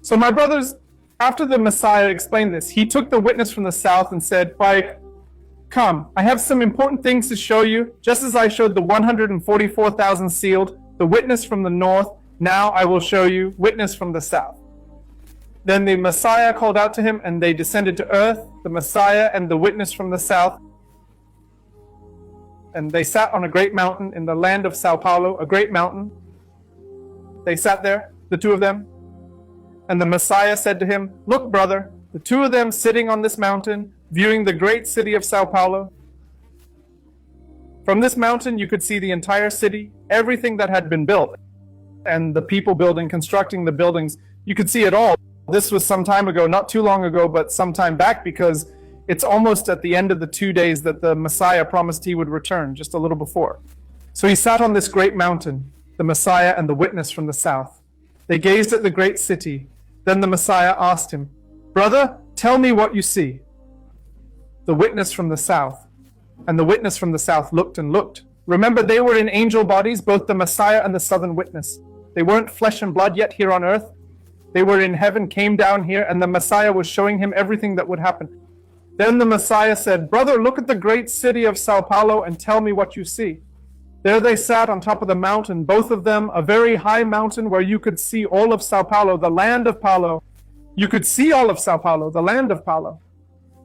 So my brothers, after the Messiah explained this, he took the witness from the south and said, come, I have some important things to show you. Just as I showed the 144,000 sealed, the witness from the north, now I will show you witness from the south. Then the Messiah called out to him, and they descended to earth, the Messiah and the witness from the south. And they sat on a great mountain in the land of São Paulo, a great mountain. They sat there, the two of them. And the Messiah said to him, look, brother, the two of them sitting on this mountain, viewing the great city of São Paulo. From this mountain, you could see the entire city, everything that had been built, and the people building, constructing the buildings. You could see it all. This was some time ago, not too long ago, but some time back, because it's almost at the end of the 2 days that the Messiah promised he would return, just a little before. So he sat on this great mountain, the Messiah and the witness from the south. They gazed at the great city. Then the Messiah asked him, brother, tell me what you see. The witness from the south. And the witness from the south looked and looked. Remember, they were in angel bodies, both the Messiah and the southern witness. They weren't flesh and blood yet here on earth. They were in heaven, came down here, and the Messiah was showing him everything that would happen. Then the Messiah said, brother, look at the great city of São Paulo and tell me what you see. There they sat on top of the mountain, both of them, a very high mountain where you could see all of São Paulo, the land of Paulo. You could see all of São Paulo, the land of Paulo.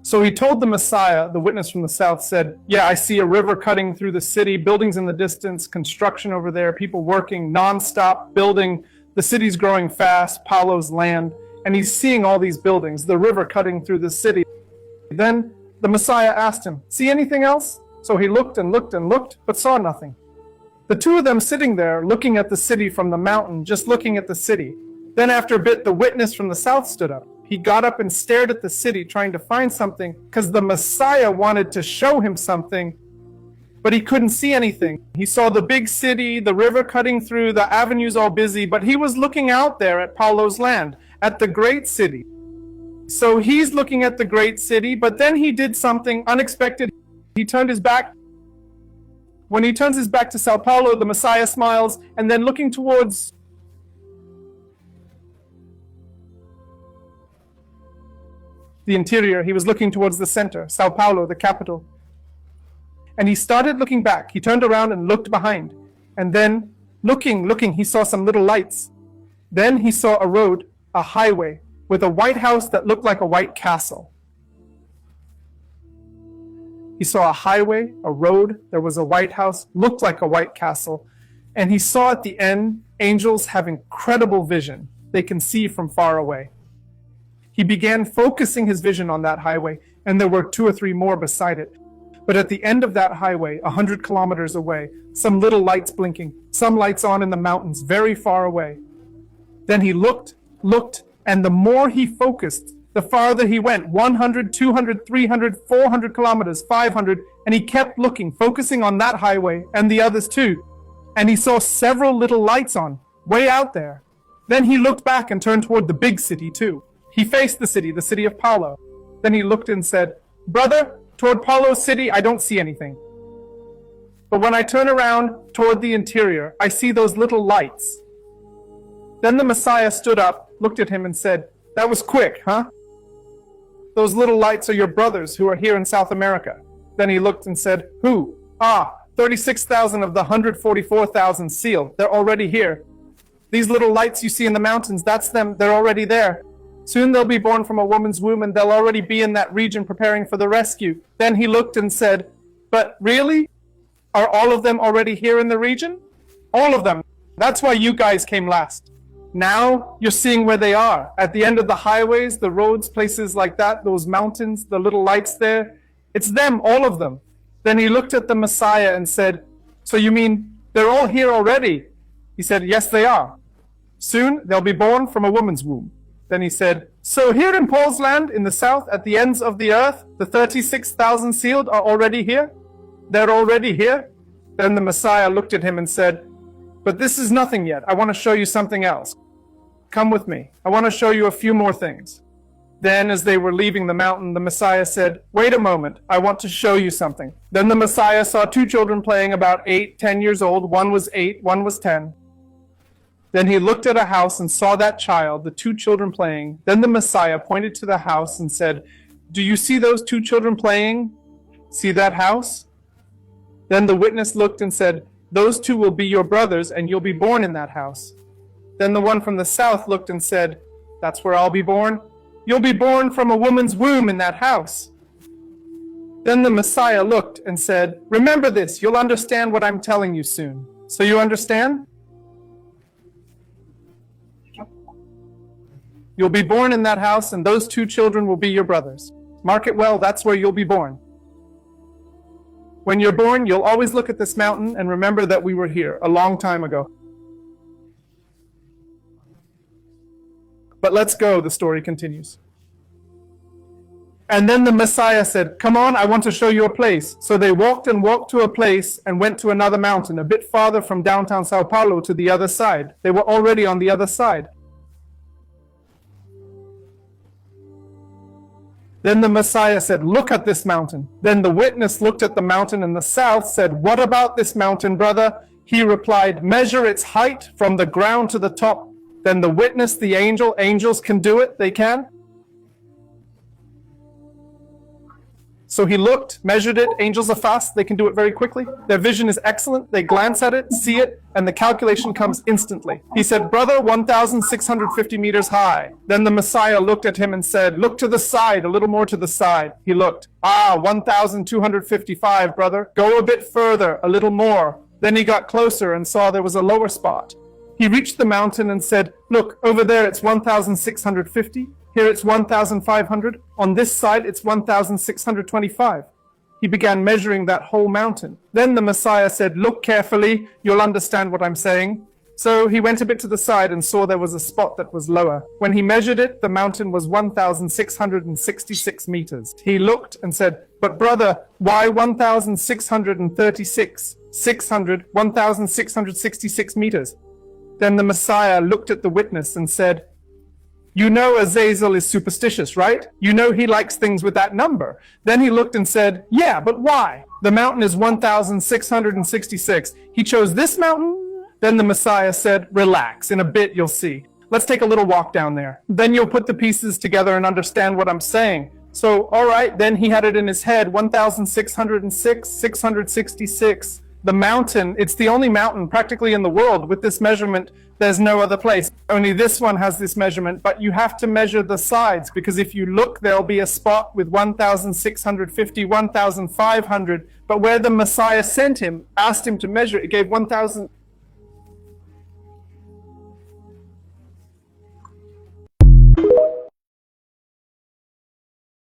So he told the Messiah, the witness from the south, said, yeah, I see a river cutting through the city, buildings in the distance, construction over there, people working nonstop, building. The city's growing fast, Paulo's land. And he's seeing all these buildings, the river cutting through the city. Then the Messiah asked him, see anything else? So he looked and looked and looked, but saw nothing. The two of them sitting there, looking at the city from the mountain, just looking at the city. Then after a bit, the witness from the south stood up. He got up and stared at the city, trying to find something, because the Messiah wanted to show him something, but he couldn't see anything. He saw the big city, the river cutting through, the avenues all busy, but he was looking out there at Paulo's land, at the great city. So he's looking at the great city, but then he did something unexpected. He turned his back. When he turns his back to São Paulo, the Messiah smiles, and then looking towards the interior, he was looking towards the center, São Paulo, the capital. And he started looking back. He turned around and looked behind. And then, looking, he saw some little lights. Then he saw a road, a highway, with a white house that looked like a white castle. He saw a highway, a road, there was a white house, looked like a white castle. And he saw at the end, angels have incredible vision. They can see from far away. He began focusing his vision on that highway, and there were 2 or 3 more beside it. But at the end of that highway, 100 kilometers away, some little lights blinking, some lights on in the mountains, very far away. Then he looked, and the more he focused, the farther he went, 100, 200, 300, 400 kilometers, 500, and he kept looking, focusing on that highway and the others too. And he saw several little lights on, way out there. Then he looked back and turned toward the big city too. He faced the city of Paulo. Then he looked and said, brother, toward Paulo's city, I don't see anything. But when I turn around toward the interior, I see those little lights. Then the Messiah stood up, looked at him and said, that was quick, huh? Those little lights are your brothers who are here in South America. Then he looked and said, who? 36,000 of the 144,000 sealed. They're already here. These little lights you see in the mountains, that's them. They're already there. Soon they'll be born from a woman's womb, and they'll already be in that region preparing for the rescue. Then he looked and said, but really? Are all of them already here in the region? All of them. That's why you guys came last. Now you're seeing where they are. At the end of the highways, the roads, places like that, those mountains, the little lights there. It's them, all of them. Then he looked at the Messiah and said, so you mean they're all here already? He said, yes, they are. Soon they'll be born from a woman's womb. Then he said, so here in Paul's land, in the south, at the ends of the earth, the 36,000 sealed are already here? They're already here? Then the Messiah looked at him and said, but this is nothing yet. I want to show you something else. Come with me. I want to show you a few more things. Then as they were leaving the mountain, the Messiah said, wait a moment. I want to show you something. Then the Messiah saw 2 children playing about 8, 10 years old. One was 8, one was 10. Then he looked at a house and saw that child, the two children playing. Then the Messiah pointed to the house and said, "Do you see those two children playing? See that house?" Then the witness looked and said, "Those two will be your brothers, and you'll be born in that house." Then the one from the south looked and said, "That's where I'll be born. You'll be born from a woman's womb in that house." Then the Messiah looked and said, "Remember this, you'll understand what I'm telling you soon." So you understand? You'll be born in that house, and those two children will be your brothers. Mark it well, that's where you'll be born. When you're born, you'll always look at this mountain and remember that we were here a long time ago. But let's go, the story continues. And then the Messiah said, "Come on, I want to show you a place." So they walked and walked to a place and went to another mountain, a bit farther from downtown São Paulo to the other side. They were already on the other side. Then the Messiah said, "Look at this mountain." Then the witness looked at the mountain in the south, said, "What about this mountain, brother?" He replied, "Measure its height from the ground to the top." Then the witness, the angels can do it, they can. So he looked, measured it. Angels are fast, they can do it very quickly. Their vision is excellent. They glance at it, see it, and the calculation comes instantly. He said, "Brother, 1,650 meters high." Then the Messiah looked at him and said, "Look to the side, a little more to the side." He looked. 1,255, brother. Go a bit further, a little more. Then he got closer and saw there was a lower spot. He reached the mountain and said, "Look, over there it's 1,650. Here it's 1,500. On this side it's 1,625. He began measuring that whole mountain. Then the Messiah said, "Look carefully, you'll understand what I'm saying." So he went a bit to the side and saw there was a spot that was lower. When he measured it, the mountain was 1,666 meters. He looked and said, "But brother, why 1,636? 1,666 meters?" Then the Messiah looked at the witness and said, "You know Azazel is superstitious, right? You know he likes things with that number." Then he looked and said, "Yeah, but why? The mountain is 1,666. He chose this mountain?" Then the Messiah said, "Relax, in a bit you'll see. Let's take a little walk down there. Then you'll put the pieces together and understand what I'm saying." So, all right, then he had it in his head, 1,606, 666. The mountain, it's the only mountain practically in the world with this measurement. There's no other place. Only this one has this measurement, but you have to measure the sides, because if you look, there'll be a spot with 1,650, 1,500. But where the Messiah sent him, asked him to measure, it gave 1,000.